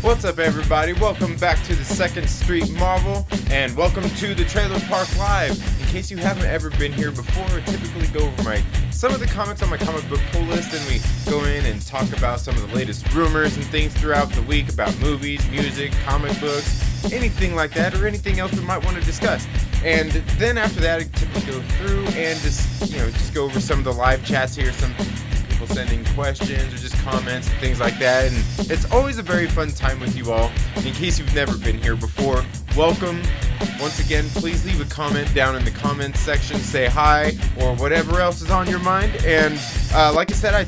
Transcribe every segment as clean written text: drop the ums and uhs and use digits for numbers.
What's up, everybody? Welcome back to the 2nd Street Marvel, and welcome to the Trailer Park Live. In case you haven't ever been here before, I typically go over some of the comics on my comic book pull list, and we go in and talk about some of the latest rumors and things throughout the week about movies, music, comic books, anything like that, or anything else we might want to discuss. And then after that, I typically go through and just go over some of the live chats here, some people sending questions or just comments and things like that, and it's always a very fun time with you all. In case you've never been here before, welcome. Once again, please leave a comment down in the comments section, say hi or whatever else is on your mind. And like I said, I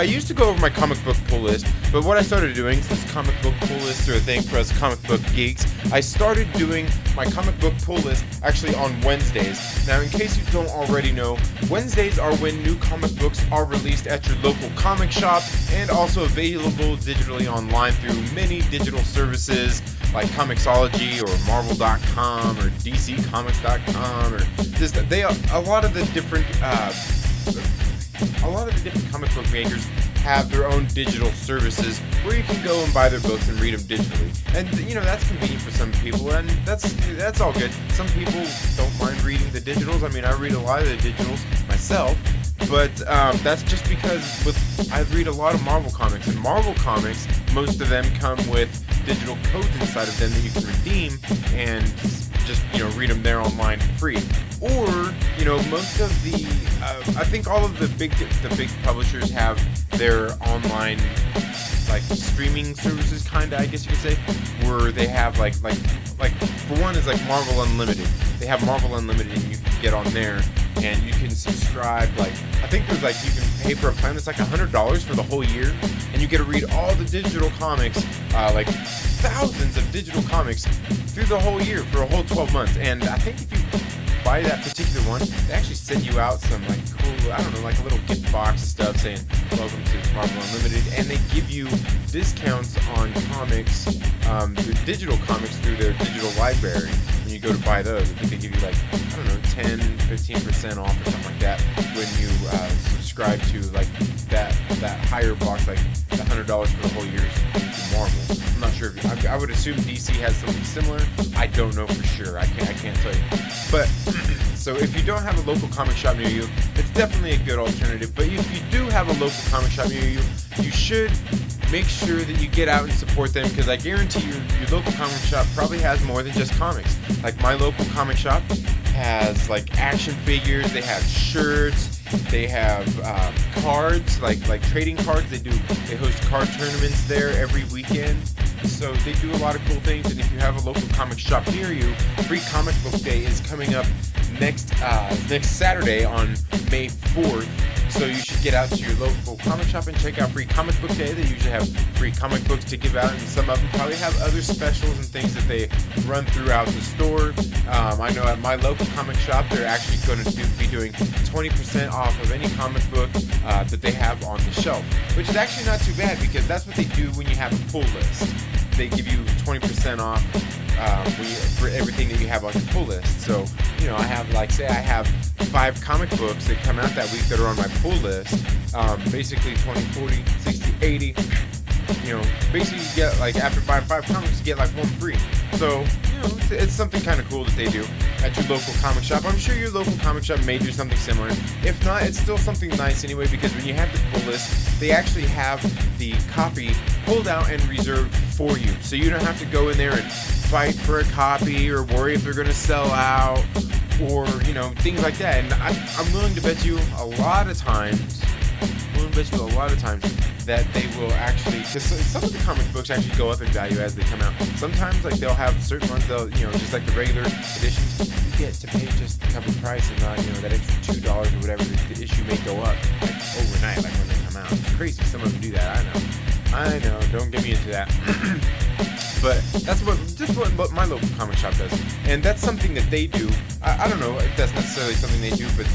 used to go over my comic book pull list, but what I started doing, since comic book pull lists are a thing for us comic book geeks, I started doing my comic book pull list actually on Wednesdays. Now, in case you don't already know, Wednesdays are when new comic books are released at your local comic shop and also available digitally online through many digital services like Comixology or Marvel.com or DCComics.com or just a lot of the different comic book makers have their own digital services where you can go and buy their books and read them digitally. And that's convenient for some people, and that's all good. Some people don't mind reading the digitals. I mean, I read a lot of the digitals myself, but that's just because I read a lot of Marvel comics, and Marvel comics, most of them come with digital codes inside of them that you can redeem and just read them there online for free. Or most of the I think all of the big publishers have their online streaming services, kinda, I guess you could say, where they have like for one is like Marvel Unlimited. They have Marvel Unlimited, and you can get on there and you can subscribe. I think there's you can pay for a plan that's like $100 for the whole year, and you get to read all the digital comics, thousands of digital comics through the whole year for a whole 12 months. And I think if you buy that particular one, they actually send you out some cool, I don't know, a little gift box and stuff saying welcome to Marvel Unlimited, and they give you discounts on comics, the digital comics through their digital library. When you go to buy those, I think they give you 10-15% off or something like that when you subscribe to that higher box, the $100 for the whole year to Marvel. I'm not sure if I would assume DC has something similar. I don't know for sure. I can't tell you. But so if you don't have a local comic shop near you, it's definitely a good alternative. But if you do have a local comic shop near you, you should make sure that you get out and support them, because I guarantee you, your local comic shop probably has more than just comics. Like my local comic shop has action figures, they have shirts, they have cards, like trading cards. They host card tournaments there every weekend. So they do a lot of cool things. And if you have a local comic shop near you, Free Comic Book Day is coming up next Saturday on May 4th. So you should get out to your local comic shop and check out Free Comic Book Day. They usually have free comic books to give out, and some of them probably have other specials and things that they run throughout the store. I know at my local comic shop, they're actually going to be doing 20% off of any comic book that they have on the shelf, which is actually not too bad, because that's what they do when you have a pull list. They give you 20% off for everything that you have on your pull list. So, I have, say I have 5 comic books that come out that week that are on my pull list, basically 20, 40, 60, 80, basically you get, like, after buying 5 comics, you get like 1 free. So, it's something kind of cool that they do at your local comic shop. I'm sure your local comic shop may do something similar. If not, it's still something nice anyway, because when you have the pull list, they actually have the copy pulled out and reserved for you. So you don't have to go in there and fight for a copy or worry if they're going to sell out or, things like that. And I'm willing to bet you a lot of times that they will actually, because some of the comic books actually go up in value as they come out. Sometimes, like, they'll have certain ones, they'll, just like the regular editions, you get to pay just the cover price and not, that extra $2 or whatever the issue may go up, like, overnight, like when they come out. It's crazy. Some of them do that. I know. Don't get me into that. But that's what my local comic shop does. And that's something that they do. I don't know if that's necessarily something they do, but,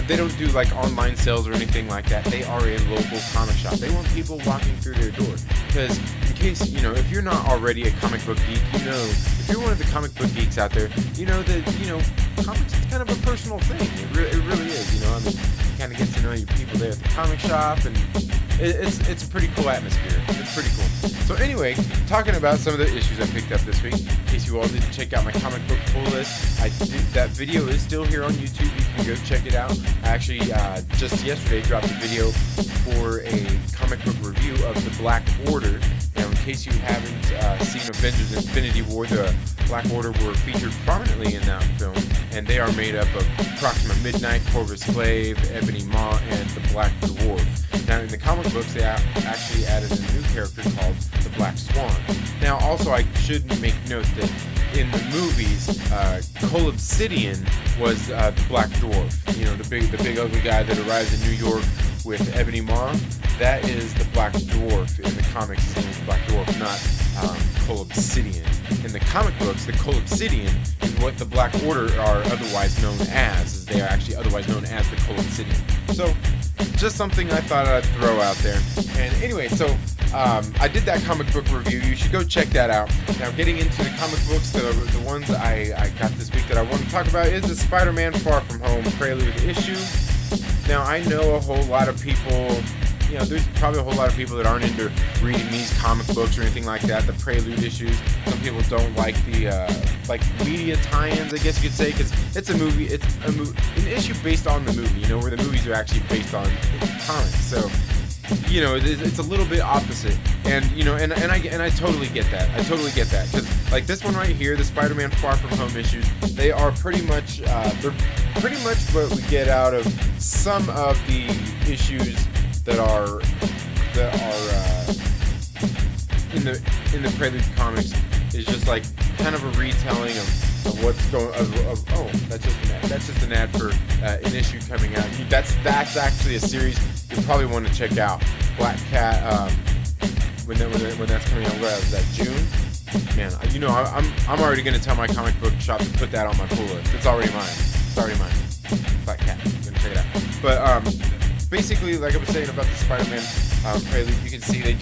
they don't do like online sales or anything like that. They are a local comic shop. They want people walking through their door. Because in case, if you're not already a comic book geek, if you're one of the comic book geeks out there, that, comics is kind of a personal thing. It really is, you kind of get to know your people there at the comic shop, and it's a pretty cool atmosphere. It's pretty cool. So anyway, talking about some of the issues I picked up this week, in case you all didn't check out my comic book pull list, that video is still here on YouTube. You can go check it out. I actually just yesterday dropped a video for a comic book review of the Black Order. Now, in case you haven't seen Avengers Infinity War, the Black Order were featured prominently in that film, and they are made up of Proxima Midnight, Corvus Glaive, Ebony Maw, and the Black Dwarf. Now, in the comic books, they actually added a new character called the Black Swan. Now, also, I should make note that in the movies, Colobsidian was the Black Dwarf. The big ugly guy that arrives in New York with Ebony Maw. That is the Black Dwarf. In the comics, his name is Black Dwarf, not Colobsidian. In the comic books, the Colobsidian is what the Black Order are otherwise known as they are actually otherwise known as the Colobsidian. So, just something I thought I'd throw out there. And anyway, so I did that comic book review. You should go check that out. Now, getting into the comic books, the ones I got this week that I want to talk about is the Spider-Man Far From Home Prelude issue. Now, I know a whole lot of people, there's probably a whole lot of people that aren't into reading these comic books or anything like that, the Prelude issues. Some people don't like the, media tie-ins, I guess you could say, because it's an issue based on the movie, where the movies are actually based on comics. So, it's a little bit opposite, and I totally get that. I totally get that, because like this one right here, the Spider-Man Far From Home issues, they are pretty much what we get out of some of the issues that are in the Prelude comics. Is just like kind of a retelling of what's going that's just an ad for an issue coming out. That's actually a series you probably want to check out. Black Cat, when that's coming out, where was that, June? Man, I'm already gonna tell my comic book shop to put that on my pull list. It's already mine. Black Cat. I'm gonna check it out. But basically, like I was saying about the Spider-Man Prelude, you can see it's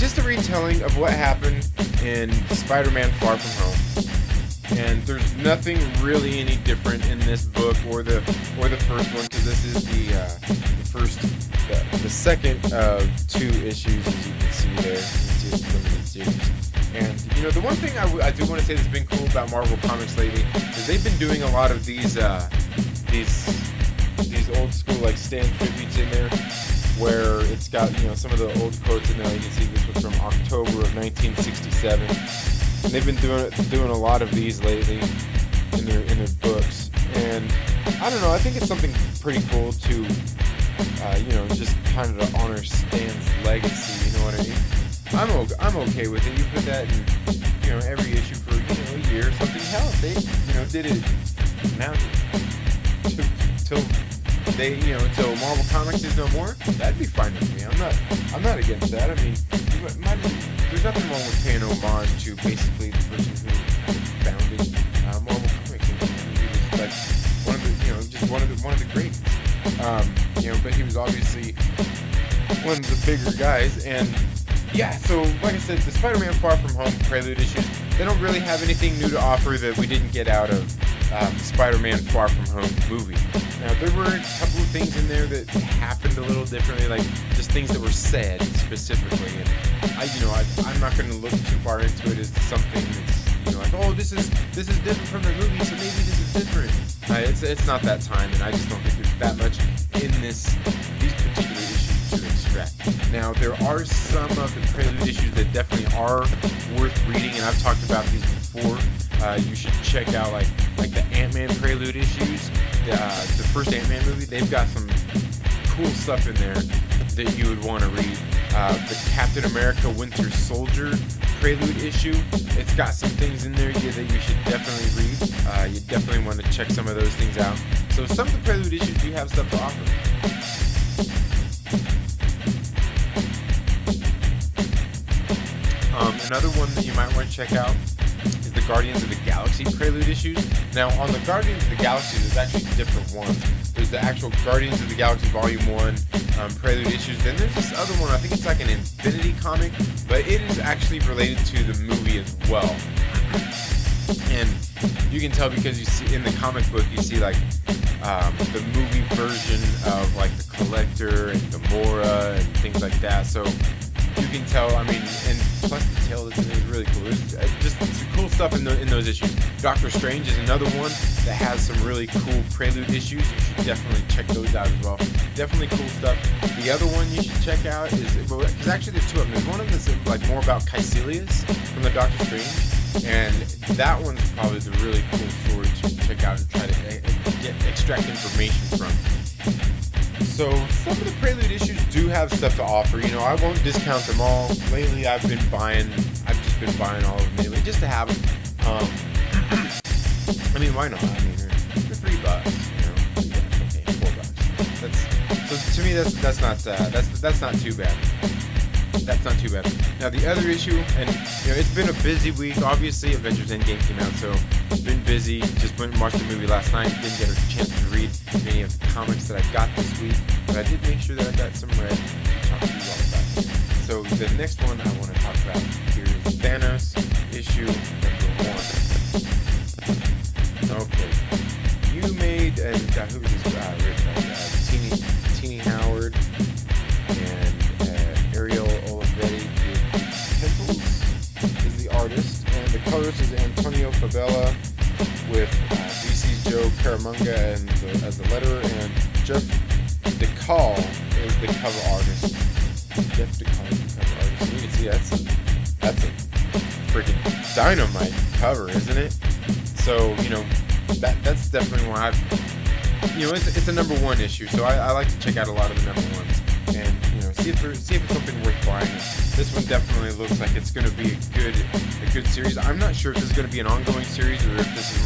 just a retelling of what happened in Spider-Man Far From Home. And there's nothing really any different in this book or the first one, because this is the second of 2 issues, as you can see there. You can see it's a limited series. And the one thing I do want to say that's been cool about Marvel Comics lately is they've been doing a lot of these old school like Stan tributes in there, where it's got some of the old quotes in there. You can see this was from October of 1967. And they've been doing a lot of these lately in their books, and I don't know. I think it's something pretty cool to, just kind of to honor Stan's legacy. You know what I mean? I'm okay with it. You put that in, every issue for a year or something. Hell, if they did it now till Marvel Comics is no more, that'd be fine with me. I'm not against that. I mean, there's nothing wrong with paying homage to basically the person who founded Marvel Comics. I mean, he was like one of the greats. But he was obviously one of the bigger guys. And yeah, so like I said, the Spider-Man Far From Home Prelude issues, they don't really have anything new to offer that we didn't get out of the Spider-Man Far From Home movie. Now, there were a couple of things in there that happened a little differently, like just things that were said specifically. And I'm not going to look too far into it as something that's, like, oh, this is different from the movie, so maybe this is different. It's not that time, and I just don't think there's that much in these particular issues to extract. Now, there are some of the prelude issues that definitely are worth reading, and I've talked about these before. You should check out like the Ant-Man prelude issues. The first Ant-Man movie, they've got some cool stuff in there that you would want to read. The Captain America Winter Soldier prelude issue, it's got some things in there that you should definitely read. You definitely want to check some of those things out. So some of the prelude issues do have stuff to offer. Another one that you might want to check out is the Guardians of the Galaxy prelude issues. Now, on the Guardians of the Galaxy, there's actually different ones. There's the actual Guardians of the Galaxy Volume 1 prelude issues. Then there's this other one, I think it's like an Infinity comic, but it is actually related to the movie as well. And you can tell because you see in the comic book, you see like the movie version of like the Collector and Gamora and things like that. So you can tell, and plus the tale is really cool. It's just some cool stuff in those issues. Doctor Strange is another one that has some really cool prelude issues. You should definitely check those out as well. Definitely cool stuff. The other one you should check out is, because actually there's two of them. There's one of them that's like more about Caecilius from the Doctor Strange, and that one's probably the really cool story to check out and try to extract information from. So some of the prelude issues do have stuff to offer. I won't discount them all. Lately, I've just been buying all of them lately just to have them. Why not? They're $3. Okay, $4. So to me, that's not too bad. That's not too bad. Now the other issue, and it's been a busy week. Obviously, Avengers Endgame came out, so it's been busy. Just went and watched the movie last night. Didn't get a chance to read any of the comics that I got this week, but I did make sure that I got some read to talk to you all about. So the next one I want to talk about here is Thanos issue number 1. Okay, you made who was this written by? Teeny Howard and Ariel Olivetti did pencils, is the artist, and the colorist is Antonio Fabella, with DC's Joe Caramunga as the letterer, and Jeff DeCall is the cover artist. Jeff DeCall is the cover artist. You can see that's a freaking dynamite cover, isn't it? So that's definitely one it's a number 1 issue, so I like to check out a lot of the number 1s and see if it's something worth buying. This one definitely looks like it's going to be a good series. I'm not sure if this is going to be an ongoing series or if this is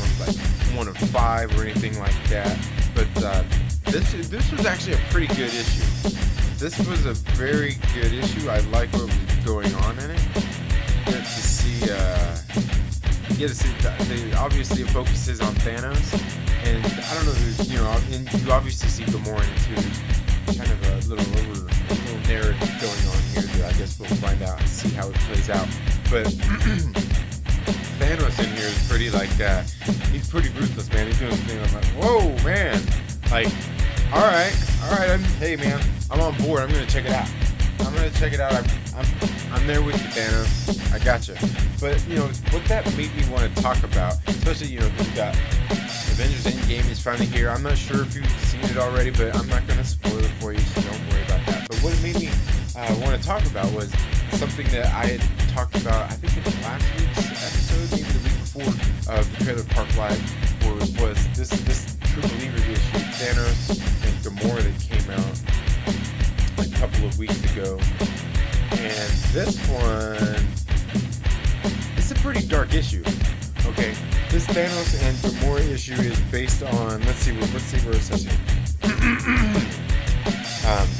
one of 5 or anything like that. But this was actually a pretty good issue. This was a very good issue. I like what was going on in it. You get to see obviously it focuses on Thanos, and I don't know. And you obviously see Gamora in it too. Kind of a little narrative going on here that I guess we'll find out and see how it plays out. But Thanos in here is pretty he's pretty ruthless, man. He's doing his thing. I'm like, whoa, man. Alright, hey man, I'm on board. I'm gonna check it out. I'm there with you, Thanos. I gotcha. But what that made me want to talk about, especially we've got Avengers Endgame is finally here. I'm not sure if you've seen it already, but I'm not going to spoil it for you, so don't worry about that. But what it made me want to talk about was something that I had talked about, I think in last week's episode, maybe the week before, of the Trailer Park Live, was this True Believers issue, Thanos and Gamora, that came out a couple of weeks ago. And this one, it's a pretty dark issue. Okay, this Thanos and Gamora issue is based on, let's see where it says here.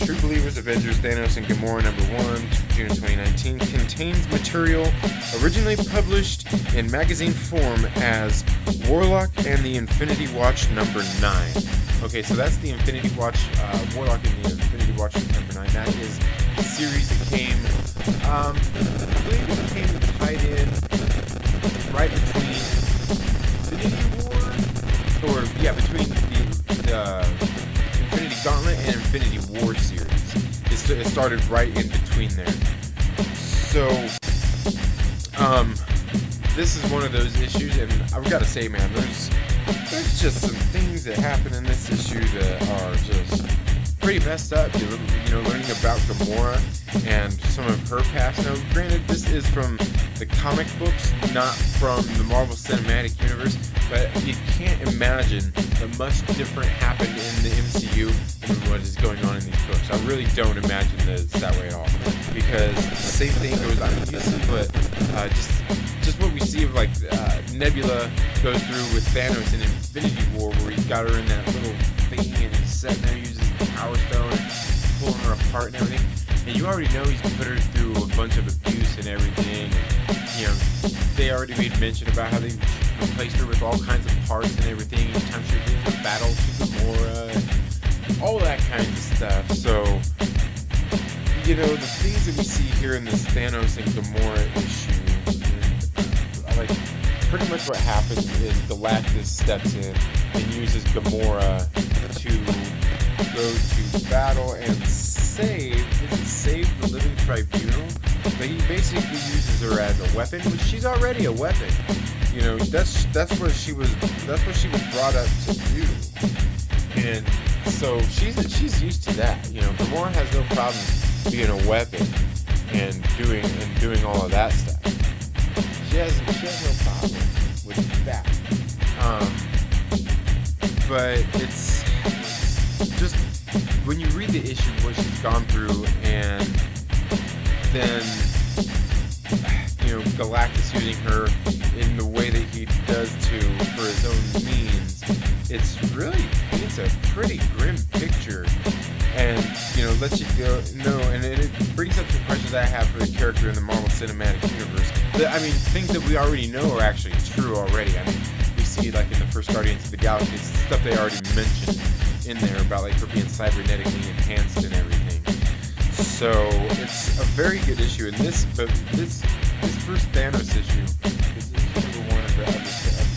True Believers, Avengers, Thanos and Gamora number 1, June 2019, contains material originally published in magazine form as Warlock and the Infinity Watch number 9. Okay, so that's the Infinity Watch, Warlock and the Infinity Watch number 9. That is a series that came, I believe it came tied in right between Infinity War, between the and Infinity War series. It started right in between there. So, this is one of those issues, and I've got to say, man, there's just some things that happen in this issue that are just pretty messed up. You know, learning about Gamora and some of her past. Now, granted, this is from the comic books, not from the Marvel Cinematic Universe, but you can't imagine that much different happened in the MCU than what is going on in these books. I really don't imagine that it's that way at all, because the same thing goes on. You see what just what we see of like Nebula goes through with Thanos in Infinity War, where he's got her in that little thing and he's sitting there using the Power Stone and pulling her apart and everything. And you already know he's put her through a bunch of abuse and everything. You know, they already made mention about how they replaced her with all kinds of parts and everything each time she was in a battle to Gamora, and all that kind of stuff. So, you know, the things that we see here in this Thanos and Gamora issue, like, pretty much what happens is Galactus steps in and uses Gamora to go to battle and save the Living Tribunal, but he basically uses her as a weapon, which she's already a weapon. You know, that's what she was brought up to do, and so she's used to that. You know, Gamora has no problem being a weapon and doing all of that stuff. She has no problem with that. But it's just when you read the issue, what she's gone through, and then, you know, Galactus using her in the way that he does for his own means, it's really paints a pretty grim picture, and, you know, lets you go and it brings up some questions I have for the character in the Marvel Cinematic Universe. I mean, things that we already know are actually true already. I mean, we see, like, in the first Guardians of the Galaxy, stuff they already mentioned in there about, like, her being cybernetically enhanced and everything. So it's a very good issue. And this first Thanos issue, this issue number 1 of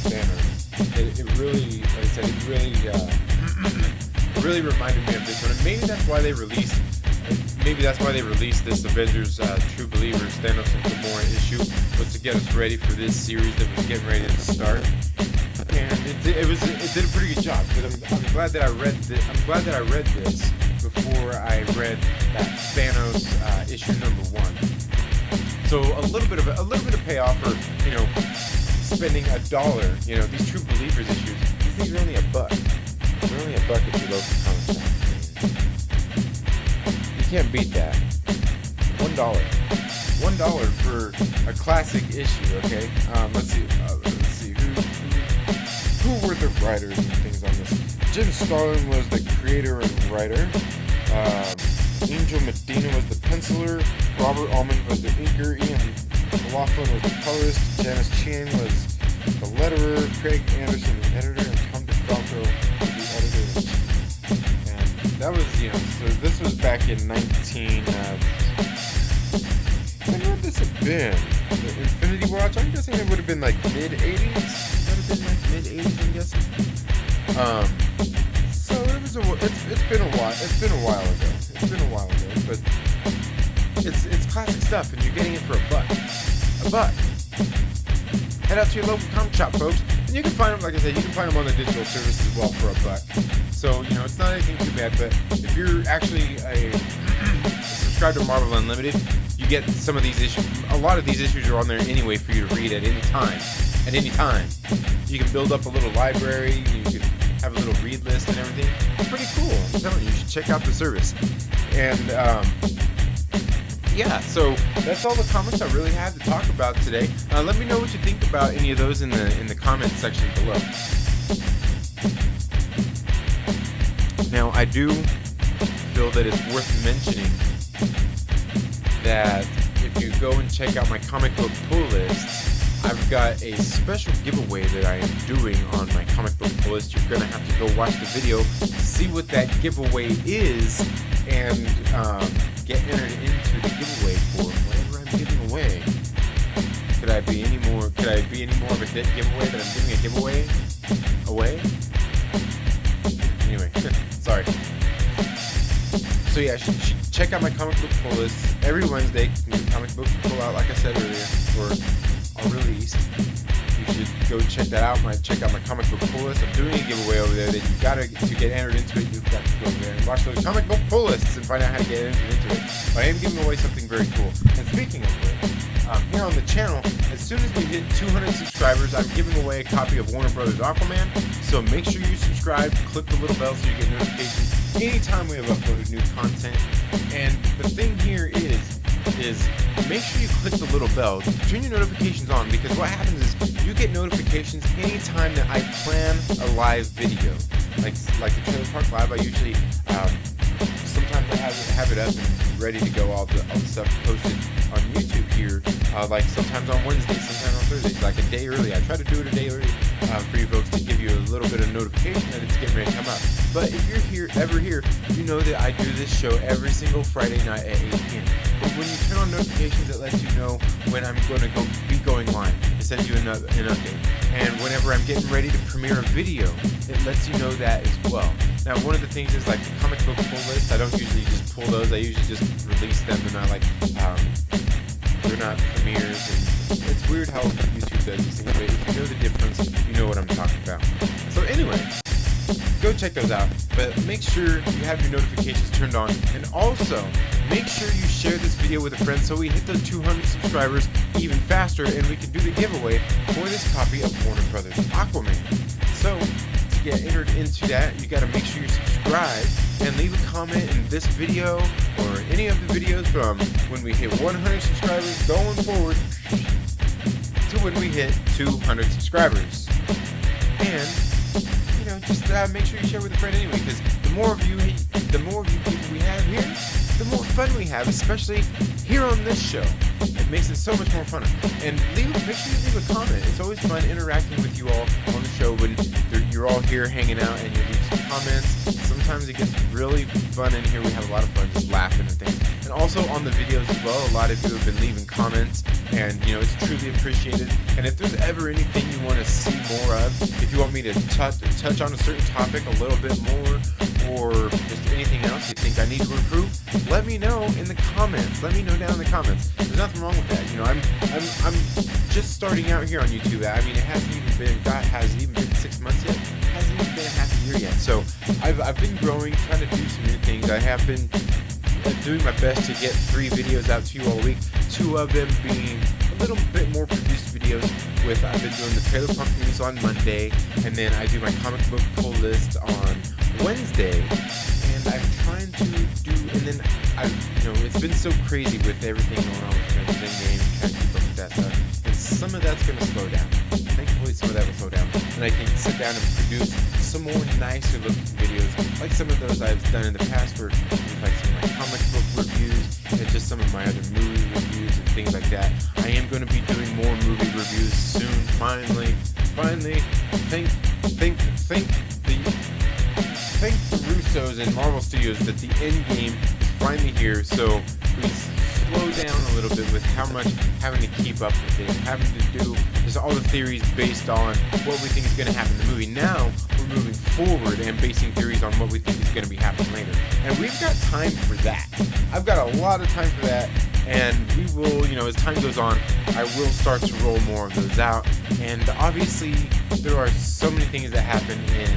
Thanos, it really, like I said, it really reminded me of this one. And maybe that's why they released this Avengers True Believers Thanos and Gamora issue, was to get us ready for this series that was getting ready to start. And it did a pretty good job, because I'm glad that I read this. I'm glad that I read this before I read that Thanos issue number 1. So a little bit of payoff for, you know, spending $1. You know, these True Believers issues, these things are only $1. They're only $1 at your local comic shop. You can't beat that. $1 for a classic issue. Okay. Let's see. Who were the writers and things on this? Jim Starlin was the creator and writer. Angel Medina was the penciler. Robert Altman was the inker. Ian McLaughlin was the colorist. Janice Chan was the letterer. Craig Anderson the editor. And Tom DeFalco was the editor. And that was, you know, so this was back in when would this have been? The Infinity Watch? I'm guessing it would have been like mid-80s. That would have been like mid-80s, I'm guessing. So it's been a while. It's been a while ago. But it's classic stuff, and you're getting it for $1. $1. Head out to your local comic shop, folks, and you can find them. Like I said, you can find them on the digital service as well for $1. So, you know, it's not anything too bad. But if you're actually a subscribe to Marvel Unlimited, you get some of these issues. A lot of these issues are on there anyway for you to read at any time. At any time, you can build up a little library. You can have a little read list and everything. It's pretty cool. I'm telling you, you should check out the service. And yeah, so that's all the comics I really have to talk about today. Let me know what you think about any of those in the comments section below. Now, I do feel that it's worth mentioning that if you go and check out my comic book pull lists, I've got a special giveaway that I am doing on my comic book pull list. You're going to have to go watch the video to see what that giveaway is and get entered into the giveaway for whatever I'm giving away. Could I be any more of a dead giveaway that I'm giving a giveaway away? Anyway, sorry. So yeah, check out my comic book pull list every Wednesday. New comic books pull out, like I said earlier, or are released. You should go check that out. Check out my comic book pull list. I'm doing a giveaway over there that you gotta to get entered into it. You've got to go over there and watch those comic book pull lists and find out how to get entered into it. But I am giving away something very cool. And speaking of which, here on the channel, as soon as we hit 200 subscribers, I'm giving away a copy of Warner Brothers Aquaman. So make sure you subscribe, click the little bell so you get notifications anytime we have uploaded new content. And the thing here is make sure you click the little bell, turn your notifications on, because what happens is you get notifications anytime that I plan a live video. Like the Trailer Park Live, I usually sometimes I have it up and ready to go, all the stuff posted on YouTube here, like sometimes on Wednesdays, sometimes on Thursdays, like a day early. I try to do it a day early for you folks to give you a little bit of notification that it's getting ready to come out. But if you're ever here, you know that I do this show every single Friday night at 8 p.m. But when you turn on notifications, it lets you know when I'm going to be going live. It sends you an update. And whenever I'm getting ready to premiere a video, it lets you know that as well. Now, one of the things is like the comic book pull list. I don't usually just pull those. I usually just release them. They're not like they're not premieres. And it's weird how YouTube does these things. But if you know the difference, you know what I'm talking about. So anyway, go check those out. But make sure you have your notifications turned on, and also make sure you share this video with a friend so we hit the 200 subscribers even faster, and we can do the giveaway for this copy of Warner Brothers Aquaman. So to get entered into that, you got to make sure you subscribe and leave a comment in this video or any of the videos from when we hit 100 subscribers going forward to when we hit 200 subscribers. And just make sure you share with a friend anyway, because the more of you people we have here, the more fun we have, especially here on this show. It makes it so much more fun. And make sure you leave a comment. It's always fun interacting with you all on the show when you're all here hanging out and you leave some comments. Sometimes it gets really fun in here. We have a lot of fun just laughing and things. And also on the videos as well, a lot of you have been leaving comments, and it's truly appreciated. And if there's ever anything you want to see more of, if you want me to touch on a certain topic a little bit more, or just anything else you think I need to improve, let me know in the comments. Let me know down in the comments. There's nothing wrong with that. I'm just starting out here on YouTube. I mean, it hasn't even been 6 months yet. It hasn't even been a half a year yet. So I've been growing, trying to do some new things. I have been doing my best to get 3 videos out to you all week. 2 of them being a little bit more produced videos. I've been doing the Trailer Park News on Monday, and then I do my comic book pull list on Wednesday. And I'm trying to do, and then it's been so crazy with everything going on with Endgame, trying to keep up with that stuff. And some of that's going to slow down. Thankfully, some of that will slow down, and I can sit down and produce some more nicer looking videos, like some of those I've done in the past, where like some of my comic book reviews and just some of my other movie reviews and things like that. I am going to be doing more movie reviews soon. Finally, thank the Russos and Marvel Studios that the Endgame is finally here. So we slow down a little bit with how much having to keep up with it, having to do just all the theories based on what we think is going to happen in the movie. Now we're moving forward and basing theories on what we think is going to be happening later, and we've got time for that. I've got a lot of time for that, and we will, as time goes on, I will start to roll more of those out. And obviously there are so many things that happen in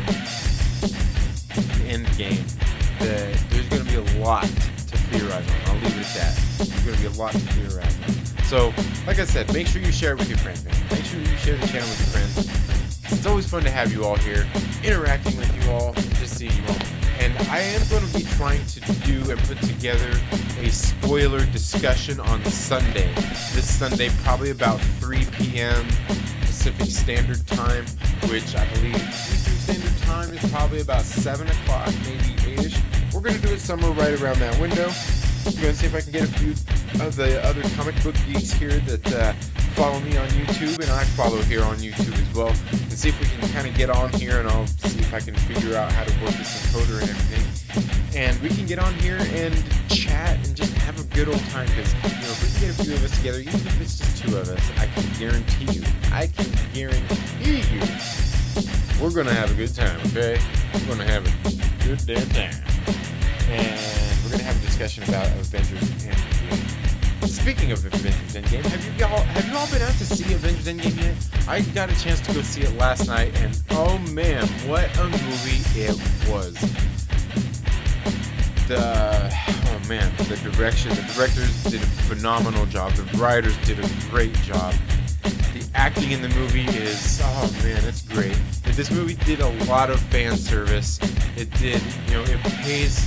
Endgame that there's going to be a lot to theorize on. I'll leave it at that. There's going to be a lot to theorize on. So, like I said, make sure you share it with your friends, man. Make sure you share the channel with your friends. It's always fun to have you all here, interacting with you all, just seeing you all. And I am going to be trying to do and put together a spoiler discussion on Sunday. This Sunday, probably about 3 p.m. Pacific Standard Time, which I believe Eastern Standard Time is probably about 7 o'clock, maybe 8-ish. We're going to do it somewhere right around that window. I'm going to see if I can get a few of the other comic book geeks here that follow me on YouTube, and I follow here on YouTube as well, and see if we can kind of get on here, and I'll see if I can figure out how to work this encoder and everything, and we can get on here and chat and just have a good old time, because if we can get a few of us together, even if it's just 2 of us, I can guarantee you we're going to have a good time, okay? We're going to have a good damn time, and we're going to have a discussion about Avengers Endgame. Speaking of Avengers Endgame, have you all been out to see Avengers Endgame yet? I got a chance to go see it last night, and oh man, what a movie it was. The directors did a phenomenal job. The writers did a great job. The acting in the movie is, oh man, it's great. This movie did a lot of fan service. It did, it pays.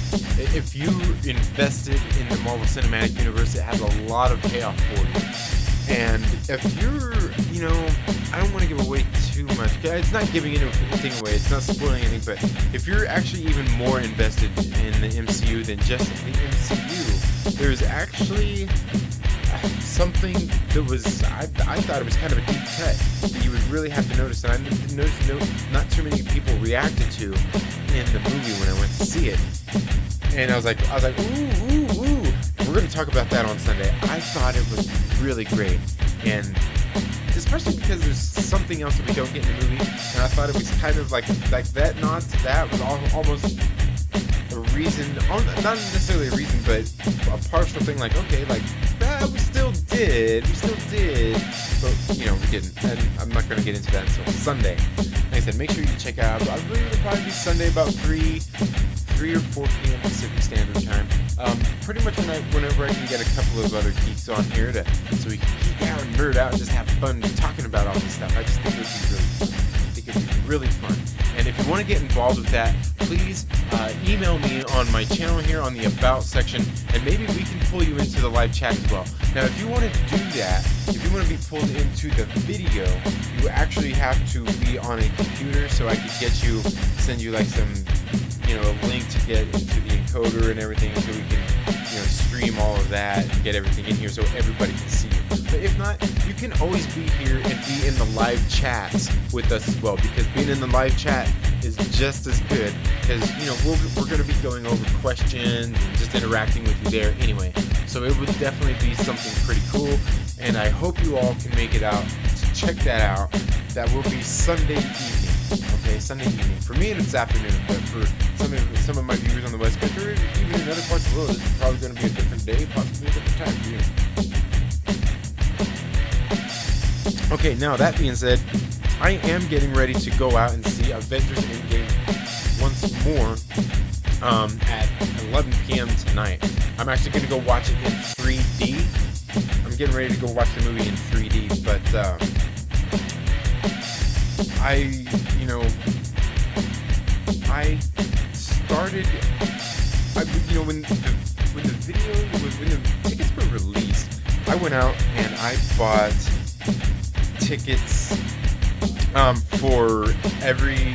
If you invested in the Marvel Cinematic Universe, it has a lot of payoff for you. And if you're, I don't want to give away too much. It's not giving anything away. It's not spoiling anything. But if you're actually even more invested in the MCU than just the MCU, there's actually something that was, I thought it was kind of a deep cut that you would really have to notice. And I noticed not too many people reacted to in the movie when I went to see it. And I was like, ooh. We're going to talk about that on Sunday. I thought it was really great. And especially because there's something else that we don't get in the movie. And I thought it was kind of like that nod to that was almost a reason, not necessarily a reason, but a partial thing, like, okay, like, that we still did, but, we didn't, and I'm not going to get into that until Sunday. Like I said, make sure you check out, I believe it'll probably be Sunday about 3 or 4 p.m. Pacific Standard Time. Pretty much whenever I can get a couple of other geeks on here so we can geek out and nerd out and just have fun talking about all this stuff. I just think it would be really fun. And if you want to get involved with that, please email me on my channel here on the About section, and maybe we can pull you into the live chat as well. Now, if you want to do that, if you want to be pulled into the video, you actually have to be on a computer, so I could send you like some, a link to get into the encoder and everything, so we can, stream all of that and get everything in here so everybody can see you. But if not, you can always be here and be in the live chats with us as well, because being in the live chat is just as good, because we're going to be going over questions and just interacting with you there anyway. So it would definitely be something pretty cool, and I hope you all can make it out to check that out. That will be Sunday evening. Okay, Sunday evening. For me, it's afternoon, but for some of my viewers on the West Coast, or even in other parts of the world, it's probably going to be a different day, possibly a different time for you. Okay, now that being said, I am getting ready to go out and see Avengers Endgame once more at 11 p.m. tonight. I'm actually going to go watch it in 3D. I'm getting ready to go watch the movie in 3D, but I started, when the tickets were released, I went out and I bought tickets for every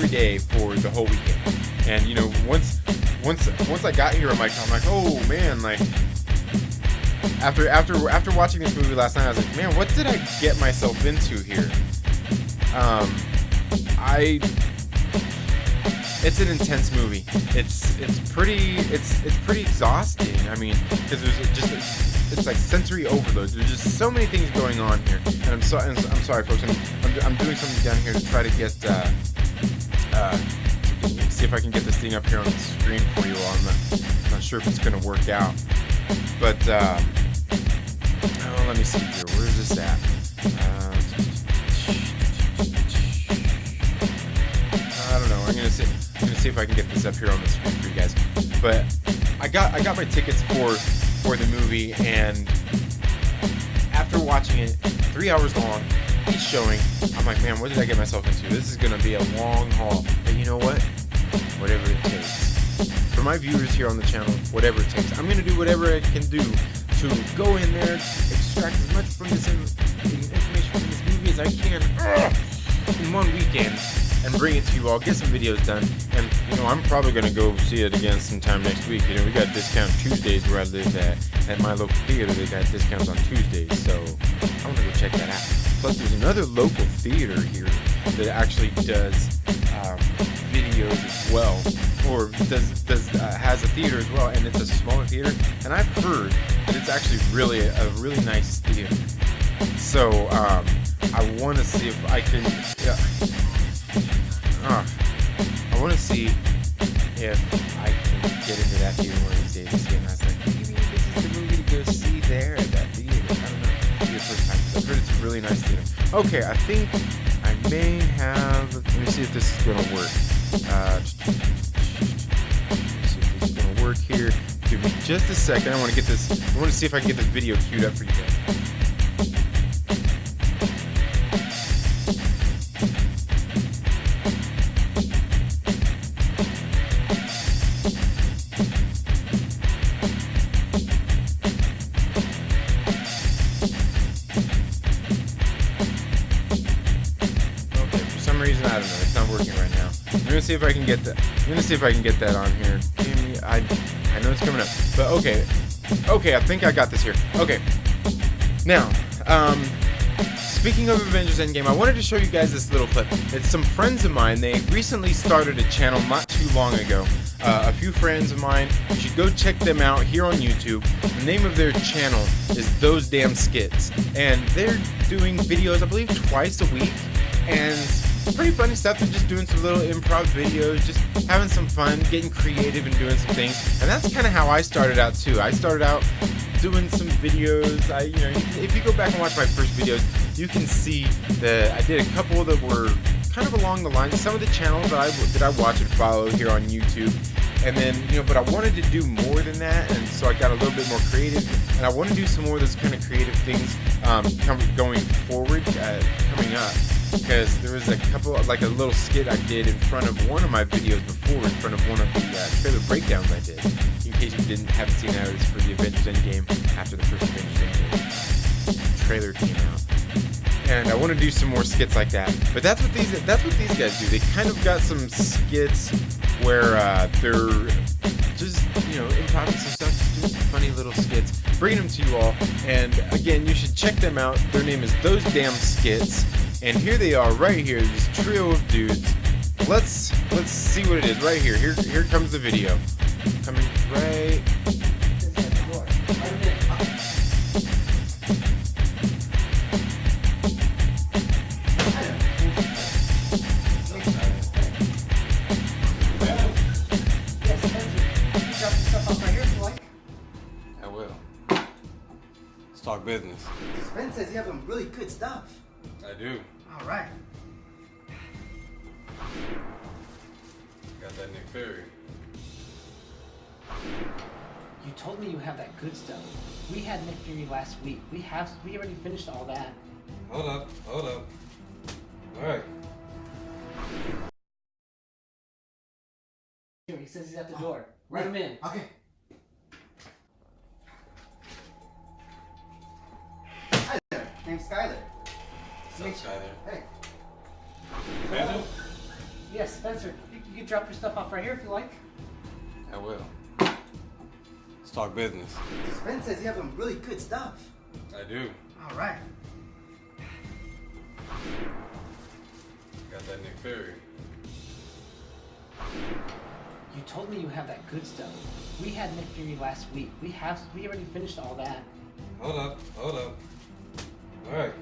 day for the whole weekend. And once I got here, I'm like, oh man, like after watching this movie last night, I was like, man, what did I get myself into here? It's an intense movie. It's pretty exhausting. I mean, because it's like sensory overload. There's just so many things going on here. And I'm sorry, folks. I'm doing something down here to try to get see if I can get this thing up here on the screen for you all. I'm not sure if it's gonna work out, but let me see here. Where is this at? I don't know. I'm gonna see if I can get this up here on the screen for you guys. But I got my tickets for the movie, and after watching it 3 hours long, each showing, I'm like, man, what did I get myself into? This is gonna be a long haul. But you know what? Whatever it takes. For my viewers here on the channel, whatever it takes. I'm gonna do whatever I can do to go in there, extract as much from this information from this movie as I can in one weekend, and bring it to you all, get some videos done. And I'm probably gonna go see it again sometime next week. We got discount Tuesdays where I live at my local theater. They got discounts on Tuesdays, so I'm gonna go check that out. Plus, there's another local theater here that actually does videos as well, or has a theater as well, and it's a smaller theater. And I've heard that it's actually really a really nice theater. So I want to see if I can. I want to see if I can get into that theater one of these days and see it. And I was like, maybe this is the movie to go see there at that theater. I don't know. It'll be the first time. I've heard it's a really nice theater. Okay, I think I may have. Let me see if this is gonna work. Let me see if this is gonna work here. Give me just a second. I want to get this. I want to see if I can get this video queued up for you guys. I don't know. It's not working right now. I'm gonna see if I can get that. I'm gonna see if I can get that on here. Maybe I know it's coming up, but okay. I think I got this here. Okay. Now, speaking of Avengers Endgame, I wanted to show you guys this little clip. It's some friends of mine. They recently started a channel not too long ago. A few friends of mine. You should go check them out here on YouTube. The name of their channel is Those Damn Skits, and they're doing videos, I believe, twice a week, and pretty funny stuff. They're just doing some little improv videos, just having some fun, getting creative and doing some things. And that's kind of how I started out too. I started out doing some videos. If you go back and watch my first videos, you can see that I did a couple that were kind of along the lines of some of the channels that I watch and follow here on YouTube. And then, but I wanted to do more than that, and so I got a little bit more creative, and I want to do some more of those kind of creative things going forward, coming up. Because there was a couple, like a little skit I did in front of one of my videos before, in front of one of the trailer breakdowns I did. In case you haven't seen that, it was for the Avengers Endgame, after the first Avengers Endgame trailer came out. And I want to do some more skits like that. But that's what these guys do. They kind of got some skits where they're just, improvising some stuff, just doing some funny little skits, bringing them to you all. And again, you should check them out. Their name is Those Damn Skits. And here they are, right here, this trio of dudes. Let's see what it is right here. Here comes the video. Coming right. I will. Let's talk business. Ben says you have some really good stuff. I do. All right. Got that Nick Fury. You told me you have that good stuff. We had Nick Fury last week. We already finished all that. Hold up. All right. Here, he says he's at the door. Let him in. Okay. Hi there. Name's Skyler. What's up, Skyler? Hey. Spencer? Yes, Spencer. You can drop your stuff off right here if you like. I will. Let's talk business. Ben says you have some really good stuff. I do. All right. Got that Nick Fury. You told me you have that good stuff. We had Nick Fury last week. We already finished all that. Hold up. All right.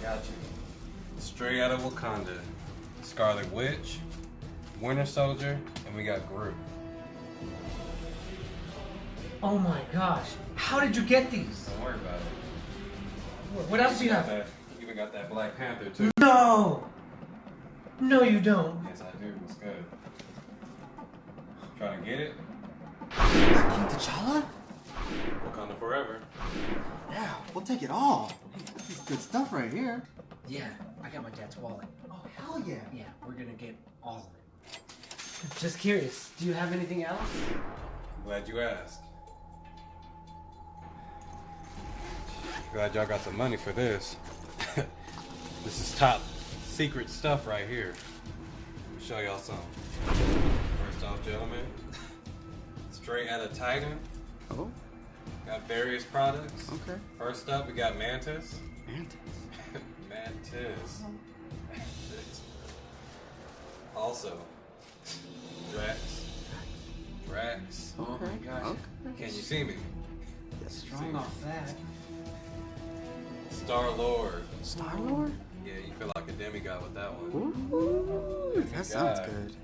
Got you. Straight out of Wakanda. Scarlet Witch, Winter Soldier, and we got Groot. Oh my gosh. How did you get these? Don't worry about it. What else do you have? You even got that Black Panther too. No! No, you don't. Yes, I do. It's good. Trying to get it? King T'Challa? Wakanda forever. Yeah, we'll take it all. This is good stuff right here. Yeah, I got my dad's wallet. Oh, hell yeah. Yeah, we're gonna get all of it. Just curious, do you have anything else? I'm glad you asked. Glad y'all got some money for this. This is top secret stuff right here. Let me show y'all some. First off, gentlemen, straight out of Titan. Oh, Got various products. okay. First up, we got Mantis. Mantis. Mantis. Also, Drax. Oh my gosh. Okay. Can you see me? Strong off that. Star-Lord. Star-Lord? Yeah, you feel like a demigod with that one. Ooh, that sounds God. good.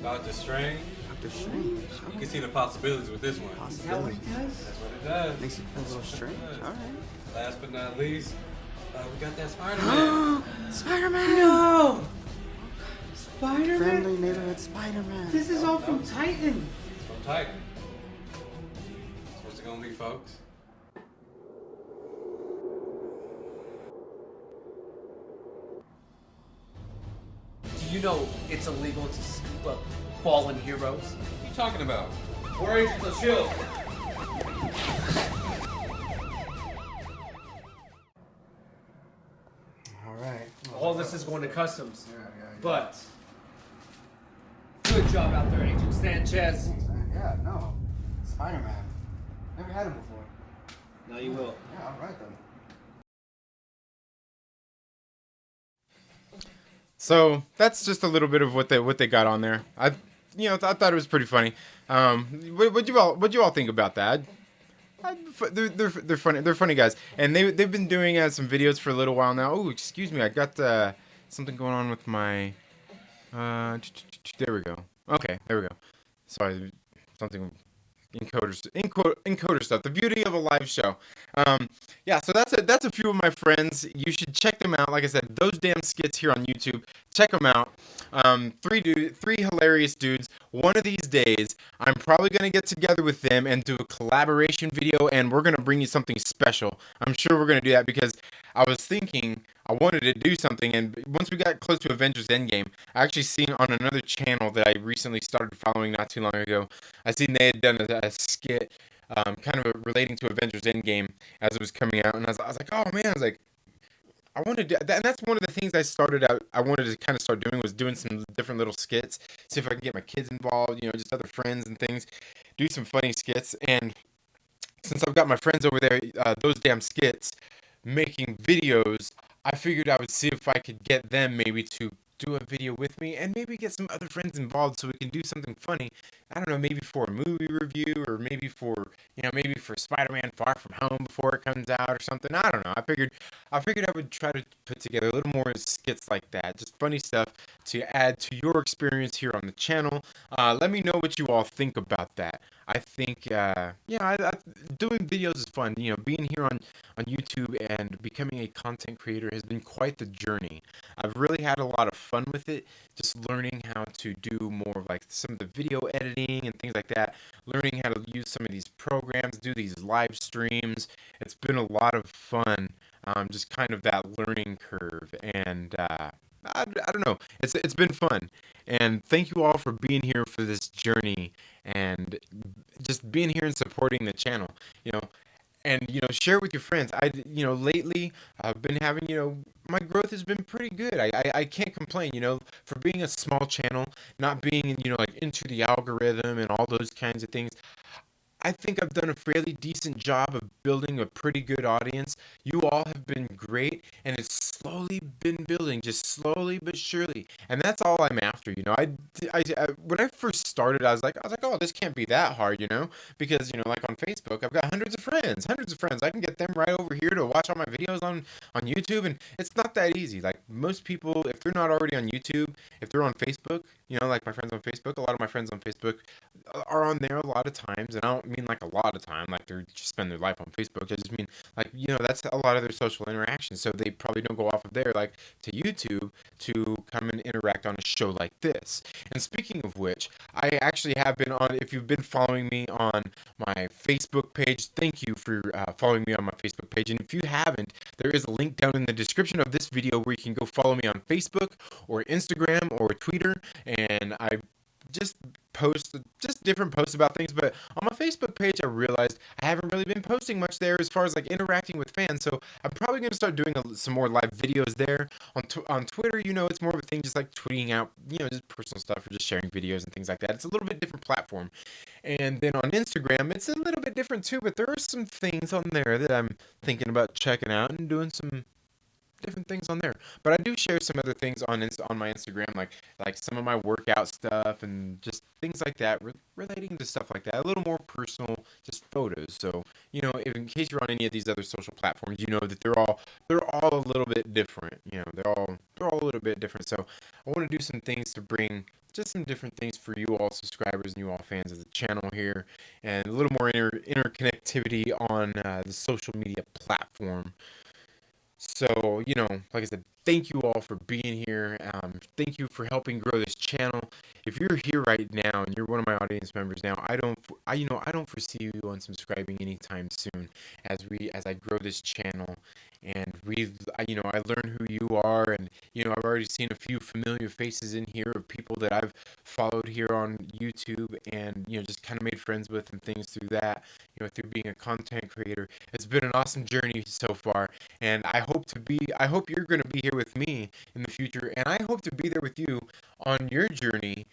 Doctor Strange. Doctor Strange. You can see the possibilities with this one. Is that what he does? That's what it does. Makes it a little strange. All right. Last but not least, we got that Spider-Man. Spider-Man. No! Spider-Man? Friendly neighborhood Spider-Man. This is all from Titan. From Titan. That's what's it gonna be, folks. Do you know it's illegal to scoop up fallen heroes? What are you talking about? We're Agents of S.H.I.E.L.D. All right. All this is going to customs. Yeah. But good job out there, Agent Sanchez. Yeah, no. Spider-Man. Never had him before. Now you will. Yeah, all right then. So that's just a little bit of what they got on there. I thought it was pretty funny. What you all think about that? They're funny. They're funny guys, and they've been doing some videos for a little while now. Oh, excuse me, I got something going on with my. There we go. Okay, there we go. Sorry, something. Encoder stuff. The beauty of a live show. Yeah, so that's a few of my friends. You should check them out. Like I said, those damn skits here on YouTube. Check them out. Three hilarious dudes. One of these days, I'm probably gonna get together with them and do a collaboration video, and we're gonna bring you something special. I'm sure we're gonna do that because I was thinking I wanted to do something, and once we got close to Avengers Endgame, I actually seen on another channel that I recently started following not too long ago, I seen they had done a skit kind of relating to Avengers Endgame as it was coming out, and I was like, oh man, I was like, I wanted to do that, and that's one of the things I wanted to kind of start doing was doing some different little skits, see if I can get my kids involved, just other friends and things, do some funny skits, and since I've got my friends over there, those damn skits, making videos, I figured I would see if I could get them maybe to do a video with me and maybe get some other friends involved so we can do something funny. I don't know, maybe for a movie review or maybe for Spider-Man Far From Home before it comes out or something. I don't know. I figured I would try to put together a little more skits like that, just funny stuff to add to your experience here on the channel. Let me know what you all think about that. I think, doing videos is fun. Being here on YouTube and becoming a content creator has been quite the journey. I've really had a lot of fun with it, just learning how to do more of like some of the video editing and things like that, learning how to use some of these programs, do these live streams. It's been a lot of fun, just kind of that learning curve, and I don't know. It's been fun, and thank you all for being here for this journey and just being here and supporting the channel. And share with your friends. Lately I've been having my growth has been pretty good. I can't complain. For being a small channel, not being like into the algorithm and all those kinds of things. I think I've done a fairly decent job of building a pretty good audience. You all have been great, and it's slowly been building, just slowly but surely. And that's all I'm after. When I first started, I was like, oh, this can't be that hard, because like on Facebook, I've got hundreds of friends. I can get them right over here to watch all my videos on YouTube, and it's not that easy. Like most people, if they're not already on YouTube, if they're on Facebook, like my friends on Facebook, a lot of my friends on Facebook are on there a lot of times, and I don't mean like a lot of time, like they're just spend their life on Facebook. I just mean like, that's a lot of their social interactions. So they probably don't go off of there like to YouTube to come and interact on a show like this. And speaking of which, I actually have been on, if you've been following me on my Facebook page, thank you for following me on my Facebook page. And if you haven't, there is a link down in the description of this video where you can go follow me on Facebook or Instagram or Twitter. And I just post just different posts about things, but on my Facebook page I realized I haven't really been posting much there as far as like interacting with fans, so I'm probably going to start doing some more live videos there. On Twitter, it's more of a thing, just like tweeting out just personal stuff or just sharing videos and things like that. It's a little bit different platform. And then on Instagram it's a little bit different too, but there are some things on there that I'm thinking about checking out and doing some different things on there. But I do share some other things on my Instagram, like some of my workout stuff and just things like that, relating to stuff like that. A little more personal, just photos. So if, in case you're on any of these other social platforms, that they're all a little bit different. They're all they're all a little bit different. So I want to do some things to bring just some different things for you all subscribers and you all fans of the channel here, and a little more interconnectivity on the social media platform. So, like I said, thank you all for being here. Thank you for helping grow this channel. If you're here right now and you're one of my audience members now, I don't foresee you unsubscribing anytime soon as I grow this channel. And I learn who you are, and I've already seen a few familiar faces in here of people that I've followed here on YouTube, and just kind of made friends with and things through that. Through being a content creator, it's been an awesome journey so far, and I hope you're going to be here with me in the future, and I hope to be there with you on your journey.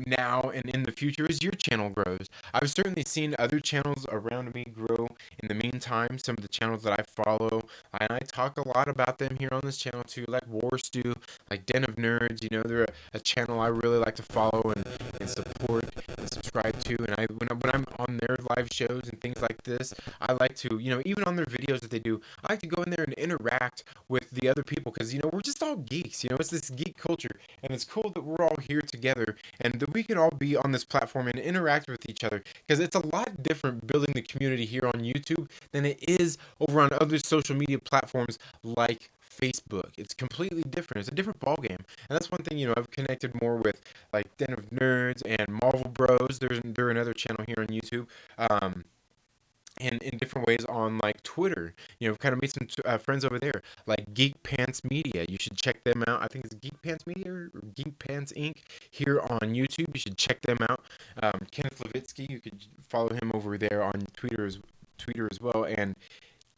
Now and in the future as your channel grows. I've certainly seen other channels around me grow in the meantime. Some of the channels that I follow, and I talk a lot about them here on this channel too, like War Stew, like Den of Nerds. They're a channel I really like to follow and support and subscribe to. And when I'm on their live shows and things like this, I like to, even on their videos that they do, I like to go in there and interact with the other people, because we're just all geeks. It's this geek culture, and it's cool that we're all here together and that we can all be on this platform and interact with each other, because it's a lot different building the community here on YouTube than it is over on other social media platforms like Facebook. It's completely different. It's a different ballgame. And that's one thing, I've connected more with, like Den of Nerds and Marvel Bros. They're another channel here on YouTube. And in different ways on like Twitter, kind of made some friends over there, like Geek Pants Media. You should check them out. I think it's Geek Pants Media or Geek Pants Inc. here on YouTube. You should check them out. Kenneth Levitsky, you could follow him over there on Twitter as well, and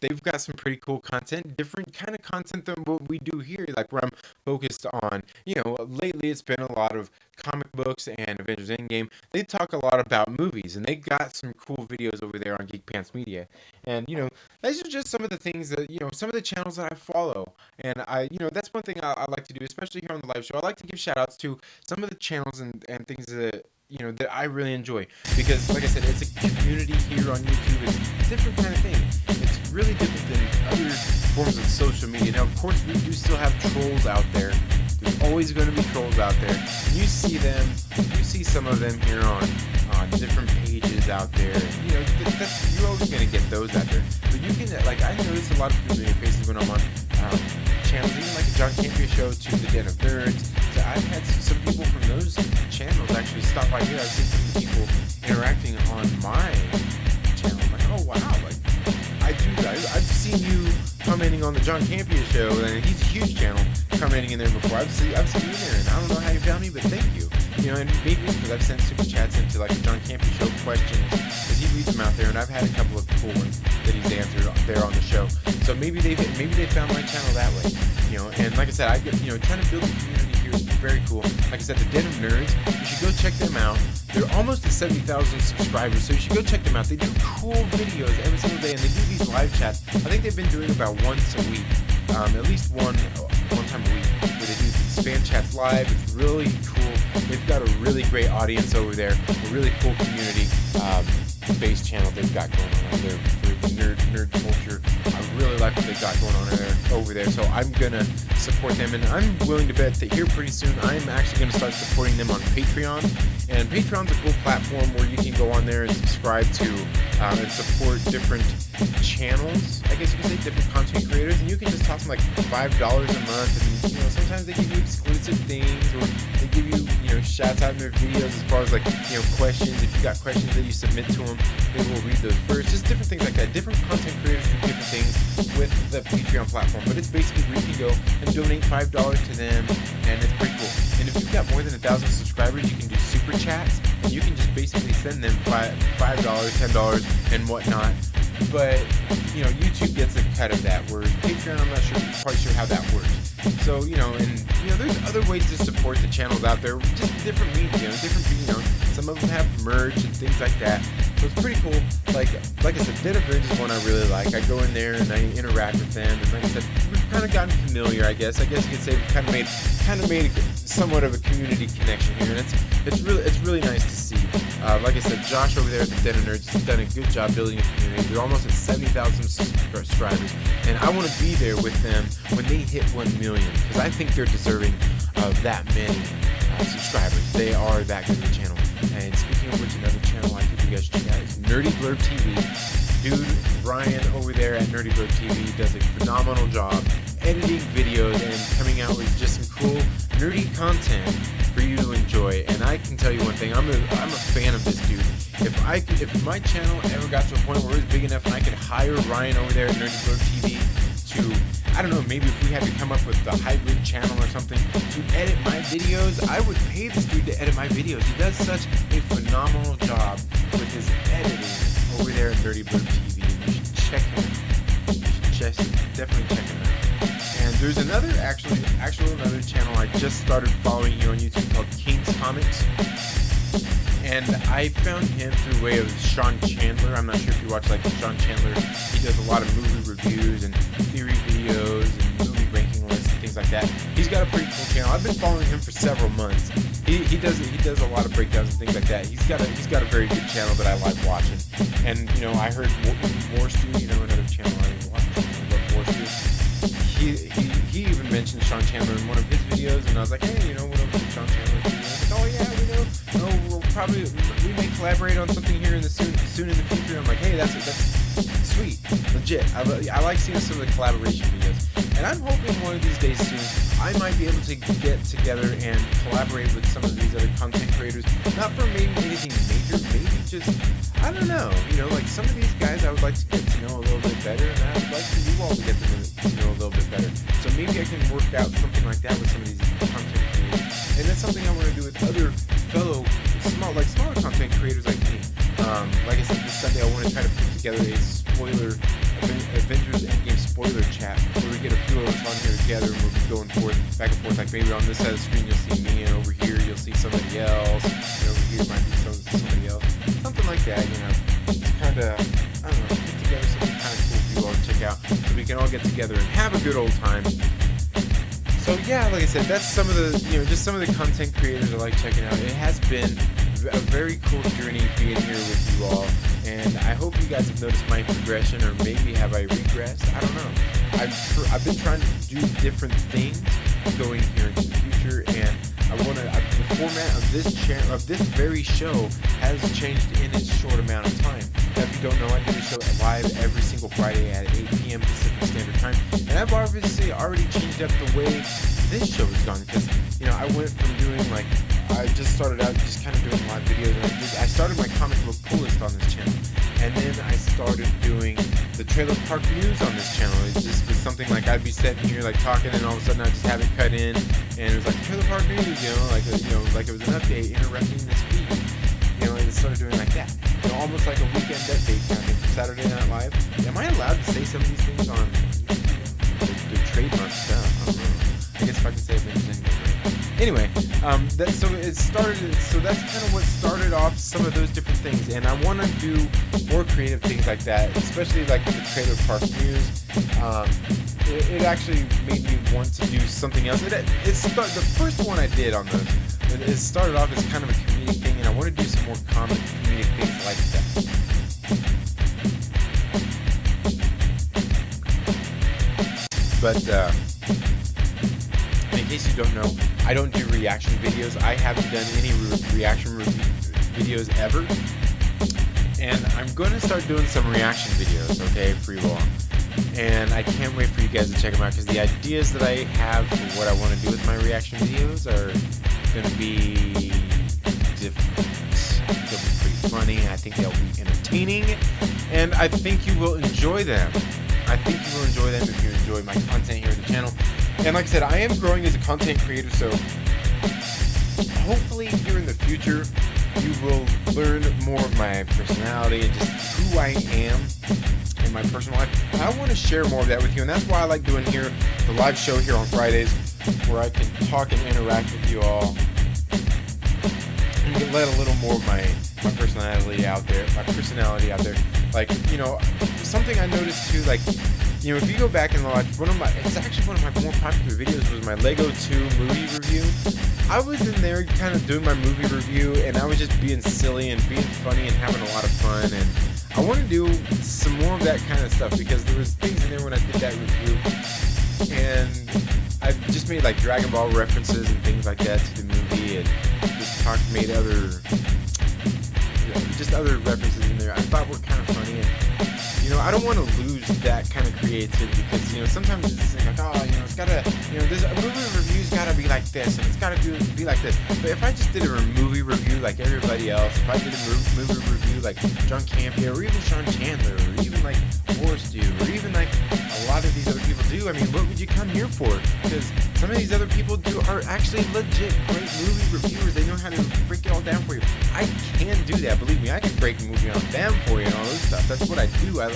they've got some pretty cool content, different kind of content than what we do here, like where I'm focused on, lately it's been a lot of comic books and Avengers Endgame. They talk a lot about movies, and they got some cool videos over there on Geek Pants Media. And, these are just some of the things that, some of the channels that I follow. And that's one thing I like to do, especially here on the live show. I like to give shout outs to some of the channels and things that, that I really enjoy, because like I said, it's a community here on YouTube. It's a different kind of thing. It's really different than other forms of social media. Now, of course, we do still have trolls out there. There's always going to be trolls out there. You see them. You see some of them here on different pages out there. And, you're always going to get those out there. But you can, I notice a lot of familiar faces when I'm on channels, even like a John Campia show to the Den of Nerds. So I've had some people from those channels actually stop by here. I've seen some of the people interacting on my channel. I'm like, oh wow, I've seen you commenting on the John Campia show, and he's a huge channel, commenting in there before. I've seen you there, and I don't know how you found me, but thank you. And maybe it's because I've sent super chats into like the John Campia show questions, because he reads them out there, and I've had a couple of cool ones that he's answered there on the show. So maybe they found my channel that way. And like I said, trying to build a community here is very cool. Like I said, the Den of Nerds, you should go check them out. They're almost at 70,000 subscribers, so you should go check them out. They do cool videos every single day, and they do these live chats. I think they've been doing about once a week, at least one time a week, where they do these fan chats live. It's really cool. They've got a really great audience over there, a really cool community based channel they've got going on there for the nerd culture. I really like what they've got going on over there, so I'm gonna support them, and I'm willing to bet that here pretty soon I'm actually gonna start supporting them on Patreon. And Patreon's a cool platform where you can go on there and subscribe to and support different channels, I guess you could say, different content creators, and you can just toss them like $5 a month, and sometimes they give you exclusive things, or they give you shouts out in their videos as far as like questions. If you got questions that you submit to them, they will read those first. Just different things like that. Different content creators do different things with the Patreon platform, but it's basically where you can go and donate $5 to them, and it's pretty cool. And if you've got more than 1,000 subscribers, you can do super chats, and you can just basically send them $5, $10, and whatnot. But YouTube gets a cut of that, whereas Patreon, I'm not quite sure how that works. So there's other ways to support the channels out there, just different media, some of them have merch and things like that. So it's pretty cool. Like I said, Den of Nerds is one I really like. I go in there and I interact with them, and like I said, kind of gotten familiar, I guess. I guess you could say we've kind of made somewhat of a community connection here, and it's really nice to see. Like I said, Josh over there at the Den of Nerds has done a good job building a community. They're almost at 70,000 subscribers, and I want to be there with them when they hit 1 million, because I think they're deserving of that many subscribers. They are that good of a channel. And speaking of which, another channel I think you guys should check out is Nerdy Blurb TV. Dude, Ryan over there at Nerdy Blurb TV does a phenomenal job editing videos and coming out with just some cool nerdy content for you to enjoy. And I can tell you one thing, I'm a fan of this dude. If my channel ever got to a point where it was big enough and I could hire Ryan over there at Nerdy Blurb TV to, I don't know, maybe if we had to come up with the hybrid channel or something to edit my videos, I would pay this dude to edit my videos. He does such a phenomenal job with his editing over there at Nerdy Blurb TV. You should check him out. You should definitely check him out. And there's another another channel I just started following here on YouTube called King's Comics. And I found him through the way of Sean Chandler. I'm not sure if you watch like Sean Chandler. He does a lot of movie reviews and theory videos and movie ranking lists and things like that. He's got a pretty cool channel. I've been following him for several months. He does a lot of breakdowns and things like that. He's got a very good channel that I like watching. And you know, I heard War Stew, you know, another channel I watch. I love War Stew. He even mentioned Sean Chandler in one of his videos, and I was like, hey, you know, what up with Sean Chandler? Like, oh yeah, we know. We may collaborate on something here in the soon in the future. I'm like, hey, that's sweet, legit. I like seeing some of the collaboration videos, and I'm hoping one of these days soon I might be able to get together and collaborate with some of these other content creators. Not for maybe anything major, maybe just, I don't know, you know, like some of these guys I would like to get to know a little bit better, and I would like for you all to get to know a little bit better. So maybe I can work out something like that with some of these content creators, and that's something I want to do with other fellow smaller content creators like me. Like I said, this Sunday I want to try to put together a Avengers Endgame spoiler chat where we get a few of us on here together, and we'll be going back and forth. Like maybe on this side of the screen you'll see me, and over here you'll see somebody else, and over here might be somebody else, something like that. You know, it's kind of, I don't know, put together something kind of cool for you all to check out, so we can all get together and have a good old time. So yeah, like I said, that's some of the, you know, just some of the content creators I like checking out. It has been a very cool journey being here with you all, and I hope you guys have noticed my progression, or maybe have I regressed? I don't know. I've been trying to do different things going here into the future, and the format of this channel, of this very show, has changed in its short amount of time. Now, if you don't know, I do the show live every single Friday at 8 p.m. Pacific Standard Time, and I've obviously already changed up the way this show has gone, because, you know, I went from doing like, I just started out just kind of doing live videos, and I started my comic book pull list on this channel, and then I started doing the Trailer Park News on this channel. It just was something like I'd be sitting here like talking, and all of a sudden I'd just have it cut in, and it was like Trailer Park News, you know, like it was an update interrupting this feed, you know, and it started doing like that, you know, almost like a weekend update kind of thing from Saturday Night Live. Am I allowed to say some of these things on the trademark stuff? I don't know. I guess if I can say Avengers Endgame, right? Anyway, that's kind of what started off some of those different things, and I want to do more creative things like that, especially like the Trailer Park News. It actually made me want to do something else. The first one I did on those, it started off as kind of a comedic thing, and I want to do some more comedic things like that. But in case you don't know, I don't do reaction videos. I haven't done any reaction videos ever, and I'm going to start doing some reaction videos, okay, for you all. And I can't wait for you guys to check them out, because the ideas that I have for what I want to do with my reaction videos are going to be different. They'll be pretty funny. I think they'll be entertaining, and I think you will enjoy them. I think you will enjoy them if you enjoy my content here on the channel. And like I said, I am growing as a content creator, so hopefully here in the future you will learn more of my personality and just who I am in my personal life. And I want to share more of that with you, and that's why I like doing here the live show here on Fridays, where I can talk and interact with you all and let a little more of my personality out there. Like, you know, something I noticed too, like, you know, if you go back and watch it's actually one of my more popular videos was my Lego 2 movie review. I was in there kind of doing my movie review, and I was just being silly and being funny and having a lot of fun, and I want to do some more of that kind of stuff because there was things in there when I did that review, and I just made like Dragon Ball references and things like that to the movie, and just made other references in there I thought were kind of funny. And you know, I don't want to lose that kind of creativity because, you know, sometimes it's like, oh, you know, it's gotta, you know, this a movie review's gotta be like this and it's gotta be like this. But if I just did a movie review like everybody else, if I did a movie review like John Campea or even Sean Chandler or even like Forrest do or even like a lot of these other people do, I mean, what would you come here for? Because some of these other people are actually legit great movie reviewers. They know how to break it all down for you. I can do that. Believe me, I can break a movie on down for you and all those stuff. That's what I do. I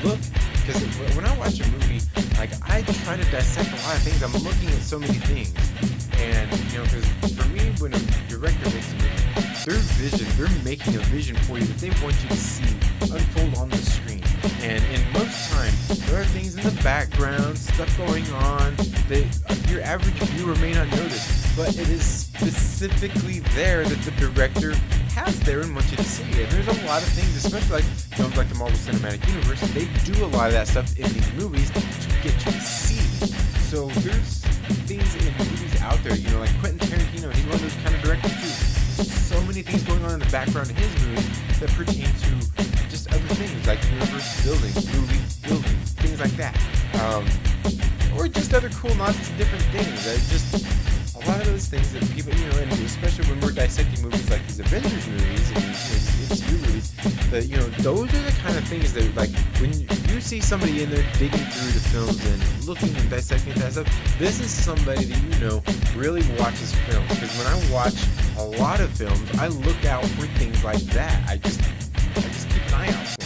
look, because when I watch a movie, like, I try to dissect a lot of things. I'm looking at so many things. And, you know, because for me, when a director makes a movie, they're making a vision for you that they want you to see unfold on the screen. And in most time, there are things in the background, stuff going on that your average viewer may not notice, but it is specifically there that the director has there and wants you to see. And there's a lot of things, especially like films like the Marvel Cinematic Universe, they do a lot of that stuff in these movies to get you to see. So there's things in movies out there, you know, like Quentin Tarantino, he's one of those kind of directors too. There's so many things going on in the background of his movies that pertain to just other things, like universe building, movie building, things like that. Or just other cool nods to different things. Just a lot of those things that people, you know, and especially when we're dissecting movies like these Avengers movies and these MCU movies, that, you know, those are the kind of things that, like, when you see somebody in there digging through the films and looking and dissecting that stuff, this is somebody that, you know, really watches films. Because when I watch a lot of films, I look out for things like that. I just keep an eye out for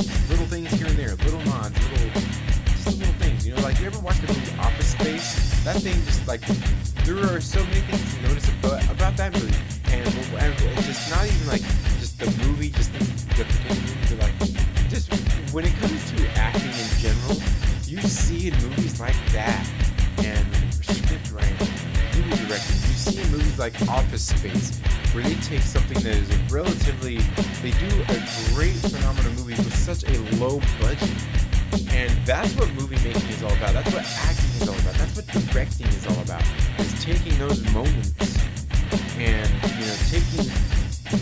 them. Little things here and there, little nods, little things. You know, like, you ever watched the movie Office Space? That thing just, like, there are so many things to notice about that movie. And it's just not even, like, just the movie, just the particular movie, but, like, just when it comes to acting in general, you see in movies like that, and script writing, movie directing, you see in movies like Office Space, where they take something that is they do a great phenomenal movie with such a low budget. And that's what movie making is all about. That's what acting is all about. That's what directing is all about. Is taking those moments and, you know,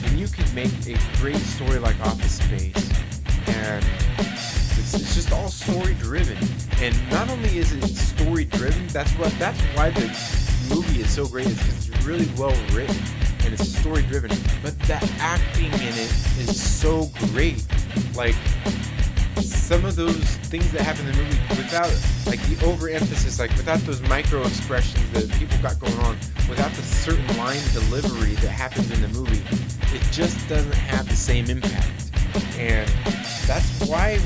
when you could make a great story like Office Space, and it's just all story driven. And not only is it story driven, that's why the movie is so great, is because it's really well written and it's story driven. But the acting in it is so great. Like, some of those things that happen in the movie, without, like, the overemphasis, like, without those micro expressions that people got going on, without the certain line delivery that happens in the movie, it just doesn't have the same impact. And that's why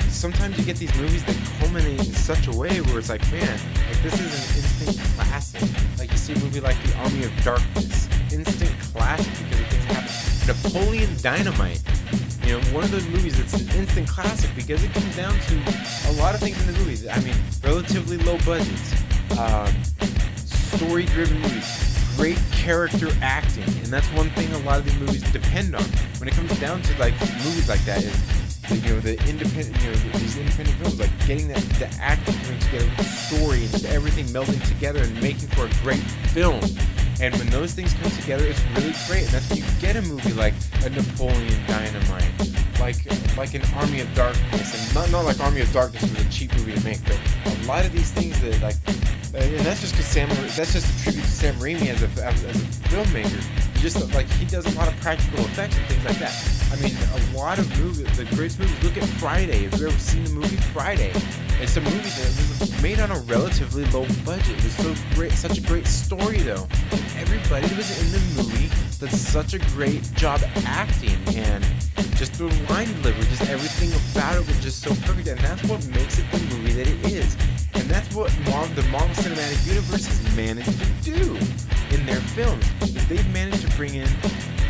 sometimes you get these movies that culminate in such a way where it's like, man, like, this is an instant classic. Like, you see a movie like The Army of Darkness, instant classic because of things that happen. Napoleon Dynamite, you know, one of those movies that's an instant classic because it comes down to a lot of things in the movies. I mean, relatively low budgets, story-driven movies, great character acting, and that's one thing a lot of these movies depend on. When it comes down to, like, movies like that, is, you know, the independent, you know, these independent films, like getting the acting coming together with the story and just everything melding together and making for a great film. And when those things come together, it's really great. And that's when you get a movie like a Napoleon Dynamite, like an Army of Darkness, and not like Army of Darkness was a cheap movie to make, but a lot of these things that, like, and that's just because that's just a tribute to Sam Raimi as a filmmaker. He does a lot of practical effects and things like that. I mean, a lot of movies, the greatest movies. Look at Friday. Have you ever seen the movie Friday? It's a movie that was made on a relatively low budget. It was so great, such a great story though. And everybody that was in the movie did such a great job acting, and just the line delivery, just everything about it was just so perfect. And that's what makes it the movie that it is. And that's what the Marvel Cinematic Universe has managed to do in their films. Is they've managed to bring in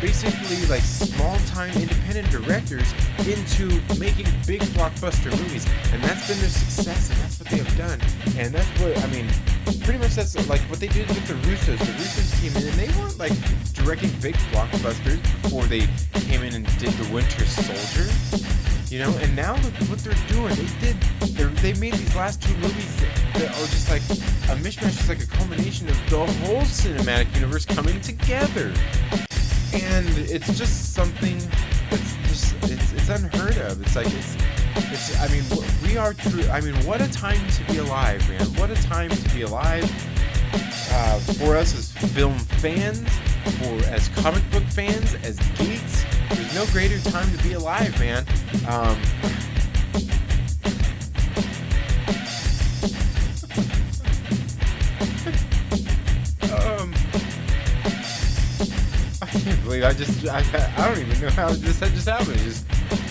basically like small-time independent directors into making big blockbuster movies, and that's been their success, and that's what they have done, and that's what, I mean, pretty much that's like what they did with the Russos. The Russos came in and they weren't like directing big blockbusters before they came in and did The Winter Soldier, you know, and now look what they're doing. They made these last two movies that are just like a mishmash, just like a culmination of the whole cinematic universe coming together. And it's just something that's just, it's unheard of. It's like, I mean, we are true. I mean, what a time to be alive, man. What a time to be alive. For us as film fans, as comic book fans, as geeks, there's no greater time to be alive, man. I can't believe I don't even know how this just happened.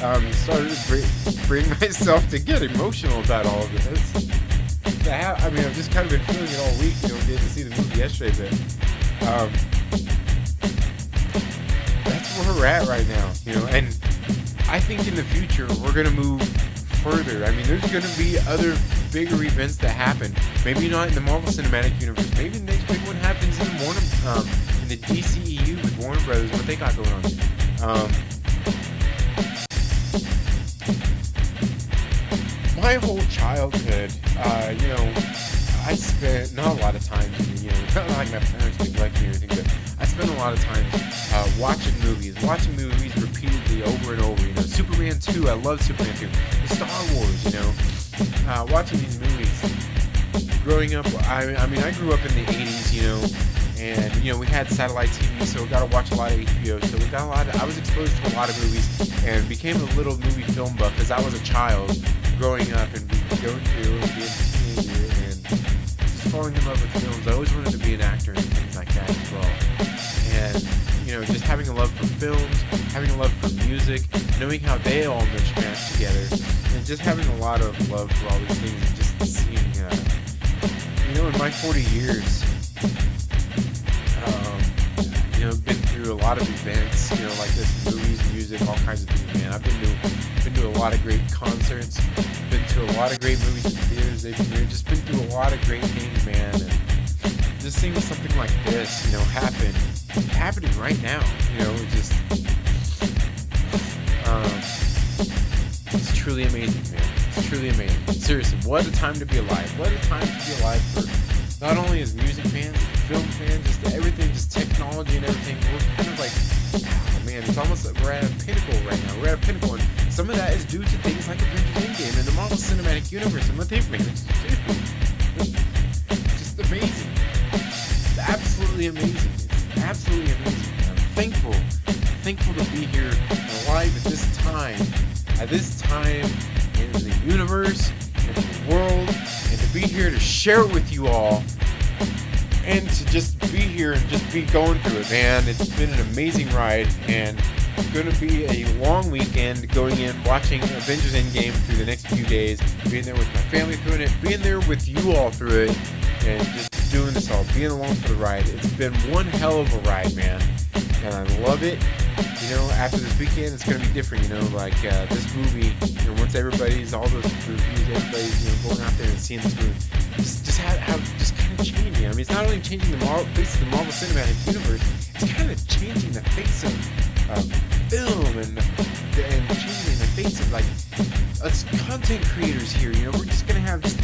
I just started to bring myself to get emotional about all of this. I mean, I've just kind of been feeling it all week, you know, getting to see the movie yesterday, but that's where we're at right now, you know, and I think in the future we're going to move further. I mean, there's going to be other bigger events that happen. Maybe not in the Marvel Cinematic Universe. Maybe the next big one happens in the DCEU with Warner Brothers, what they got going on. My whole childhood, you know, I spent not a lot of time, you know, not like my parents neglect me or anything, but I spent a lot of time watching movies repeatedly over and over. You know, Superman 2, I love Superman 2. The Star Wars, you know, watching these movies. Growing up, I mean, I grew up in the 80s, you know, and, you know, we had satellite TV, so we got to watch a lot of HBO, so we got I was exposed to a lot of movies and became a little movie film buff because I was a child growing up and going through and being a teenager and just falling in love with films. I always wanted to be an actor and things like that as well. And, you know, just having a love for films, having a love for music, knowing how they all mishmash together, and just having a lot of love for all these things and just seeing, you know, in my 40 years, you know, been through a lot of events, you know, like this, movies, music, all kinds of things, man. I've been to a lot of great concerts, been to a lot of great movies in theaters, they've just been through a lot of great things, man, and just seeing something like this, you know, happening right now, you know, it's truly amazing, man. It's truly amazing. Seriously, what a time to be alive. What a time to be alive for not only as music fans, film fans, just everything, just technology and everything. We're kind of like, oh man, it's almost like we're at a pinnacle right now. We're at a pinnacle, and some of that is due to things like Avengers Endgame and the Marvel Cinematic Universe and what they've managed to do. It's just amazing. It's absolutely amazing. It's absolutely amazing. And I'm thankful to be here alive at this time in the universe, in the world, and to be here to share it with you all, and to just be here and just be going through it, man. It's been an amazing ride, and it's going to be a long weekend going in, watching Avengers Endgame through the next few days, being there with my family through it, being there with you all through it, and just doing this all, being along for the ride. It's been one hell of a ride, man, and I love it. You know, after this weekend, it's going to be different, you know, like this movie, you know, once everybody's, all those reviews, everybody's, you know, going out there and seeing this movie, just kind of changing. I mean, it's not only changing the face of the Marvel Cinematic Universe, it's kind of changing the face of film and changing the face of, like, us content creators here, you know, we're just going to have just,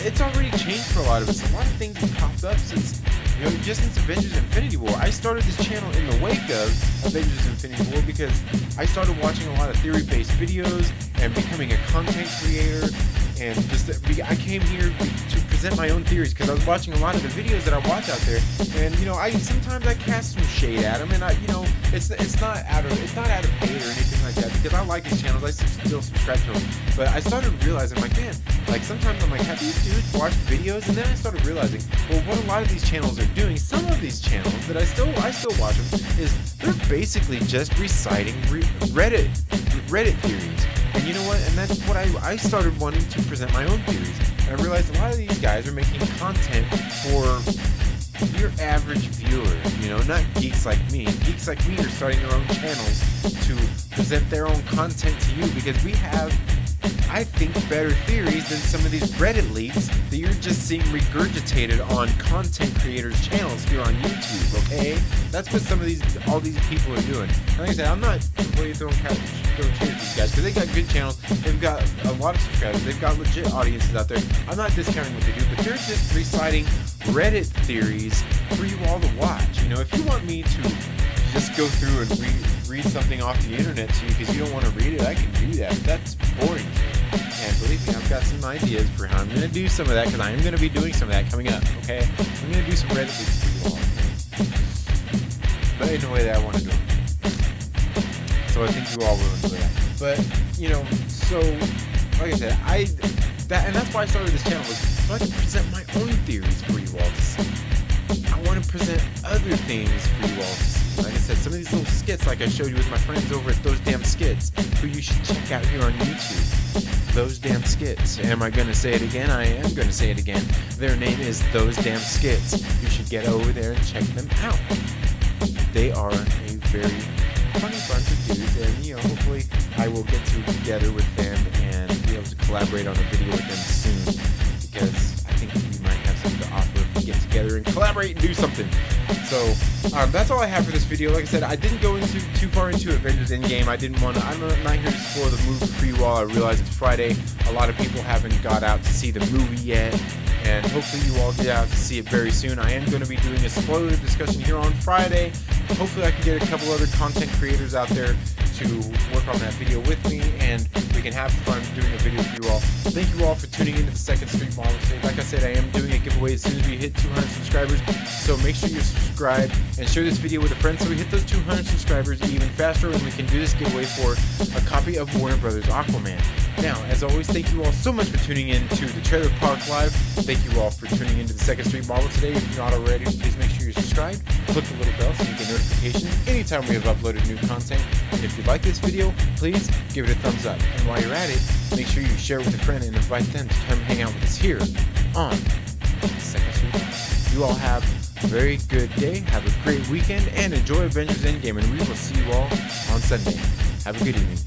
it's already changed for a lot of us. A lot of things have popped up since, you know, just since Avengers Infinity War. I started this channel in the wake of Avengers Infinity War because I started watching a lot of theory-based videos and becoming a content creator, and just I came here to present my own theories because I was watching a lot of the videos that I watch out there, and you know, sometimes I cast some shade at them, and you know, it's not out of hate or anything like that, because I like these channels, I still subscribe to them, but I started realizing, like, man, like sometimes I'm like, have these dudes watched videos? And then I started realizing, well, what a lot of these channels are doing, some of these channels that I still watch them, is they're basically just reciting Reddit theories. And you know what? And that's what I started wanting to present my own theories. And I realized a lot of these guys are making content for your average viewer. You not geeks like me. Geeks like me are starting their own channels to present their own content to you because we have, I think, better theories than some of these Reddit leaks that you're just seeing regurgitated on content creators' channels here on YouTube, okay? That's what all these people are doing. And like I said, I'm not completely throwing shade at these guys because they got good channels. They've got a lot of subscribers. They've got legit audiences out there. I'm not discounting what they do, but they're just reciting Reddit theories for you all to watch. If you want me to just go through and read something off the internet to you because you don't want to read it, I can do that. But that's boring to me. And believe me, I've got some ideas for how I'm going to do some of that because I am going to be doing some of that coming up, okay? I'm going to do some Reddit leaks for you all, okay? But in a way that I want to do them. So I think you all will enjoy that. But, so, like I said, and that's why I started this channel, was so I can present my own theories for you all to see. I want to present other things for you all to see. Like I said, some of these little skits like I showed you with my friends over at Those Damn Skits, who you should check out here on YouTube. Those Damn Skits. Am I going to say it again? I am going to say it again. Their name is Those Damn Skits. You should get over there and check them out. They are a very funny bunch of dudes, and hopefully I will get together with them and be able to collaborate on a video with them soon, because I think we might have something to offer if we get together and collaborate and do something. So that's all I have for this video. Like I said, I didn't go too far into Avengers Endgame. I'm not here to spoil the movie for you all. I realize it's Friday. A lot of people haven't got out to see the movie yet, and hopefully you all get out to see it very soon. I am going to be doing a spoiler discussion here on Friday. Hopefully I can get a couple other content creators out there to work on that video with me, and we can have fun doing a video for you all. Thank you all for tuning into the Second Street Model today. Like I said, I am doing a giveaway as soon as we hit 200 subscribers, so make sure you're subscribed and share this video with a friend so we hit those 200 subscribers even faster, and we can do this giveaway for a copy of Warner Brothers Aquaman. Now, as always, thank you all so much for tuning in to the Trailer Park Live. Thank you all for tuning into the Second Street Model today. If you're not already, please make sure you're subscribed. Click the little bell so you get notifications anytime we have uploaded new content. And if you like this video, please give it a thumbs up. And while you're at it, make sure you share it with a friend and invite them to come hang out with us here on Second Street Model. You all have a very good day, have a great weekend, and enjoy Avengers Endgame. And we will see you all on Sunday. Have a good evening.